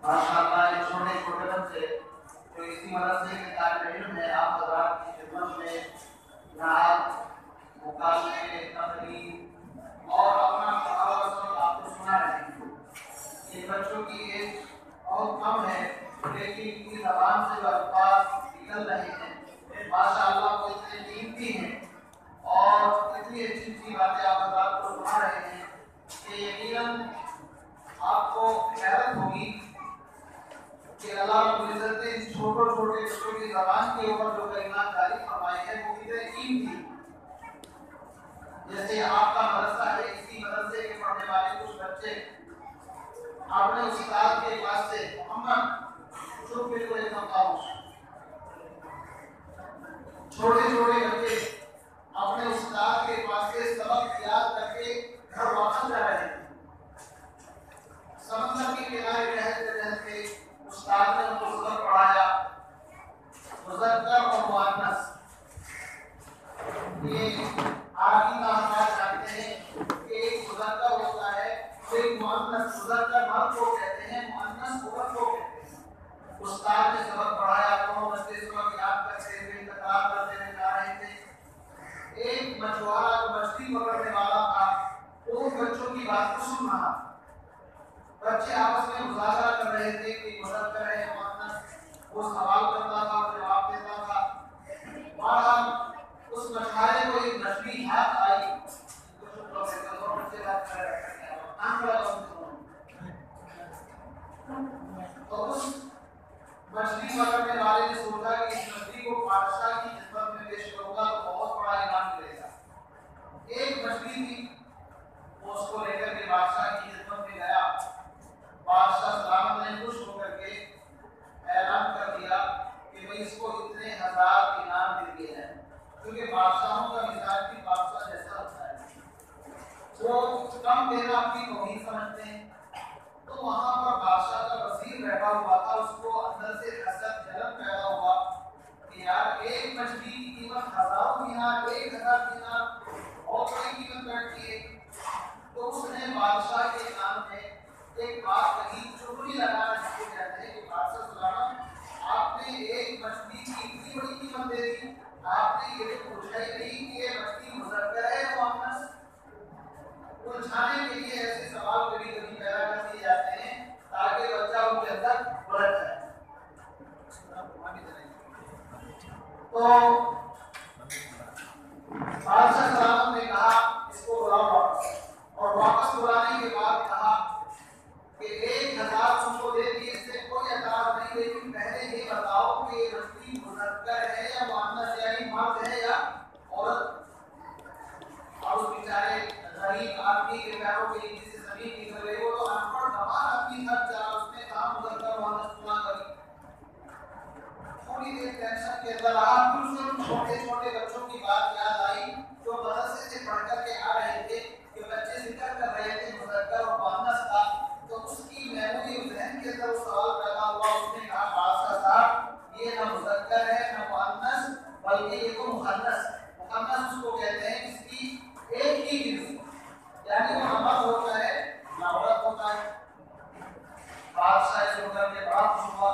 माशाअल्लाह ये छोटे छोटे बच्चे जो इसी मदरसे के तालिब इल्म है आप हज़रात की खिदमत में नात मुकाशरे तकरीर और अपना पढ़ावा आपको सुना रहे हैं। इन बच्चों की एज बहुत कम है लेकिन इनकी ज़बान से जो अल्फाज निकल रहे हैं माशाअल्लाह वो इतने कीमती हैं और इतनी अच्छी अच्छी बातें आप हज़रात को सुना रहे हैं कि यकीनन आपको हैरत होगी कि अल्लाह रब्बुल इज्जत ने इन छोटे छोटे बच्चों की ज़बान के ऊपर जो कलिमात जारी फरमाए हैं वो कितने कीमती। जैसे आपका मदरसा है, इसी मदरसे के पढ़ने वाले कुछ बच्चे आपने उस्ताद के पास से मोहम्मद जो बिल्कुल एकदम खामोश छोटे छोटे बच्चे अपने उस्ताद के पास से सबक याद करके घर वापस जा रहे हैं। समंदर के किनारे रहते रहते उस्ताद ने उनको सबक पढ़ाया मुज़क्कर और मुअन्नस। ये आरबी का हम बात जानते हैं कि एक मुज़क्कर होता है एक मुअन्नस। मुज़क्कर मर्द को कहते हैं, मुअन्नस औरत को कहते हैं। उस्ताद ने सबक पढ़ाया, दोनों बच्चे सबक याद करते हुए तकरार करते हुए जा रहे थे। एक मछुआरा जो मछली पकड़ने वाला था वो बच्चों की बात को सुन रहा। बच्चे आपस में मुज़ाकरा कर रहे थे कि मुज़क्कर है मुअन्नस। वो सवाल करता था और जवाब देता था। बहरहाल उस मछुआरे को एक मछली हाथ आई तो बच्चे बात कर रहे थे तो उस मछली पकड़ने वाले ने सोचा कि इस मछली को बादशाह की खिदमत में पेश करूंगा तो बहुत बड़ा इनाम मिलेगा। एक मछली थी, वो उसको लेकर के बादशाह की खिदमत में गया। बादशाह सलामत ने खुश होकर के ऐलान कर दिया कि भाई इसको इतने हजार इनाम दे दिए हैं, क्योंकि बादशाहों का मिजाज भी बादशाह जैसा होता है, वो कम देना अपनी तौहीन समझते हैं। तो वहां पर बादशाह का वजीर बैठा हुआ था, उसको अंदर से हसद जलन पैदा हुआ कि यार एक मछली की कीमत 1000 दिनार 1000 दिनार और बड़ी कीमत बैठती है। तो उसने बादशाह के कान में एक बात कही, चुगली लगाना जिसको कहते हैं कि बादशाह सलामत आपने एक मछली की इतनी बड़ी कीमत दे दी, आपने ये तो पूछा ही नहीं कि ये मछली मुज़क्कर है या मुअन्नस। उलझाने के लिए ऐसे सवाल कभी कभी पैदा कर दिए जाते हैं ताकि बच्चा उनके अंदर उलझ जाए। तो बादशाह सलामत ने कहा इसको बुलाओ वापस, और वापस बुलाने के बाद कहा कि 1000 तुमको दे दिए, इससे कोई एतराज नहीं, लेकिन पहले ये बताओ कि ये मछली मुज़क्कर है या मुअन्नस, यानी मर्द है या औरत। और उस बेचारे गरीब आदमी के पैरों के नीचे से जमीन निकल गई। वो तो अनपढ़ गवार आदमी था बेचारा, उसने कहा मुज़क्कर मुअन्नस सुना करी। थोड़ी देर टेंशन के अंदर रहा, फिर उसे छोटे छोटे बच्चों की बात याद आई जो मदरसे से पढ़ कर के आ रहे थे कि बच्चे जिक्र कर रहे थे मुज़क्कर और मुअन्नस का। तो उसकी मेमोरी ज़हन के अंदर सवाल पैदा हुआ। उसने कहा बादशाह साहब ये ना मुज़क्कर है ना मुअन्नस, बल्कि ये तो मुअन्नस। मुअन्नस उसको कहते हैं जिसकी एक ही जिन्स, यानी वो मर्द होता है ना औरत होता है। बादशाह इस होकर के बड़ा खुश हुआ,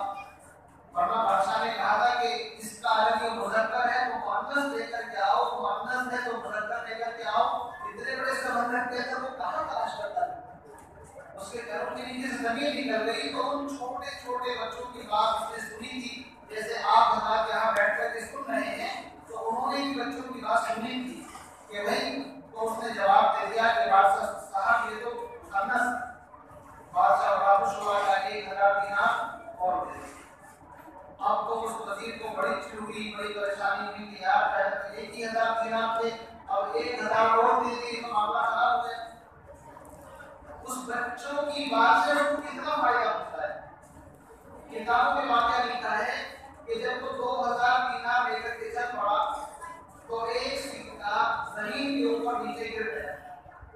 वरना बादशाह ने कहा था कि इसका अगर ये मुज़क्कर है तो मुअन्नस लेकर के आओ, मुअन्नस है तो मुज़क्कर लेकर के आओ। इतने बड़े समंदर के अंदर वो कहाँ तलाश करता है, उसके पैरों के नीचे से जमीन निकल गई। तो उन छोटे छोटे बच्चों की बात उसने सुनी थी, जैसे आप हमारे यहाँ बैठ कर के सुन रहे हैं, तो उन्होंने भी बच्चों की बात सुनी थी कि भाई। तो उसने जवाब दे दिया कि बादशाह साहब ये तो मुअन्नस। बादशाह बड़ा खुश हुआ कि 1000 दिनार और दे। अब तो उस वजीर को बड़ी चिड़ हुई, बड़ी परेशानी हुई कि यार पहले 1000 दिनार थे, अब 1000 और दे दिए तो मामला खराब हो गया। उस बच्चों की बात से उनको कितना फायदा होता है। किताबों में वाकया लिखा है कि जब वो 2000 दिनार लेकर के चल पड़ा तो एक सिक्का जमीन के ऊपर नीचे गिर गया।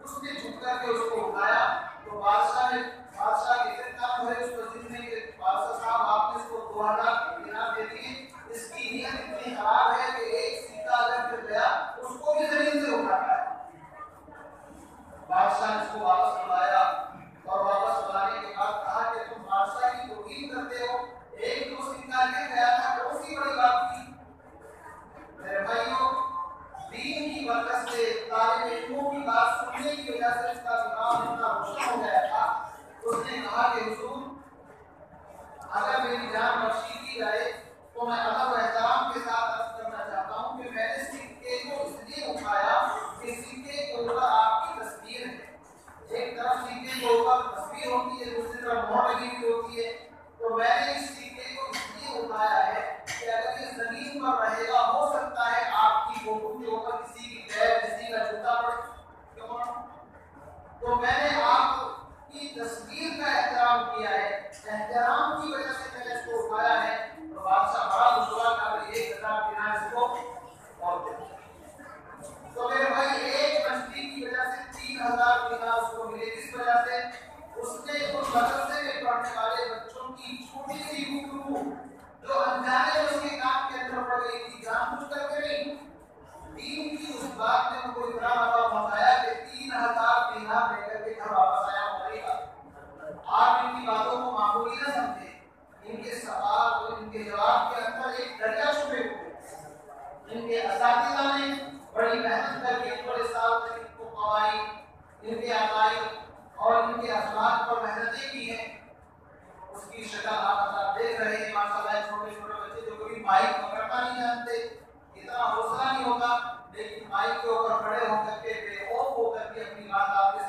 उसने झुक करके उसको उठाया तो बादशाह के इतना हुए उस वजीर ने कि बादशाह साहब आपने इसको 2000 दिनार दे दिए, इसकी नीयत इतनी खराब है कि एक सिक्का अगर गिर गया उसको भी जमीन से उठाना है। बादशाह ने उसको वापस बुलाया और वापस बुलाने के बाद कहा कि तुम बादशाह की उसने कहा कि हुजूर अगर मेरी जान बख्शी की जाए तो मैं अदब व एहतराम के साथ अर्ज करना चाहता हूँ कि मैंने सिक्के को इसलिए उठाया कि सिक्के के ऊपर आपकी तस्वीर है। एक तरफ सिक्के के ऊपर तस्वीर होती है, दूसरी तरफ मोहर लगी हुई होती है। तो मैंने इस सिक्के को इसलिए उठाया है कि अगर ये जमीन पर रहेगा हो सकता है आपकी फोटो के ऊपर किसी की पैर, किसी का जूता पड़े। क्यों? तो मैंने आपकी तस्वीर का एहतराम किया है, एहतराम की वजह से मैंने इसको उठाया है। तो बादशाह बड़ा गुस्सा कर 1000 दिनार इसको और दे। तो मेरे भाई एक मछली की वजह से 3000 दिनार उसको मिले। किस वजह से? उसने उस मदरसे में पढ़ने वाले बच्चों की छोटी सी गुफ्तगू जो अनजाने में उसके कान के अंदर पड़ गई थी, जानबूझ करके नहीं, दीन की उस बात ने उनको इतना दबाव पहुंचाया कि 3000 दिनार लेकर के घर वापस आया करेगा। आप इनकी बातों को मामूली न समझे, इनके सवाल और इनके जवाब के अंदर एक दरिया छुपे हुए। इनके असातिज़ा ने बड़ी मेहनत करके बड़े साल तक इनको कवाई, इनके अकाइद और इनके अखलाक पर मेहनतें की हैं। उसकी शक्ल आप देख रहे हैं माशाल्लाह, छोटे छोटे बच्चे जो कभी माइक पकड़ना नहीं जानते, इतना हौसला नहीं होगा, लेकिन माइक के ऊपर खड़े होकर के बेखौफ होकर के अपनी बात आपके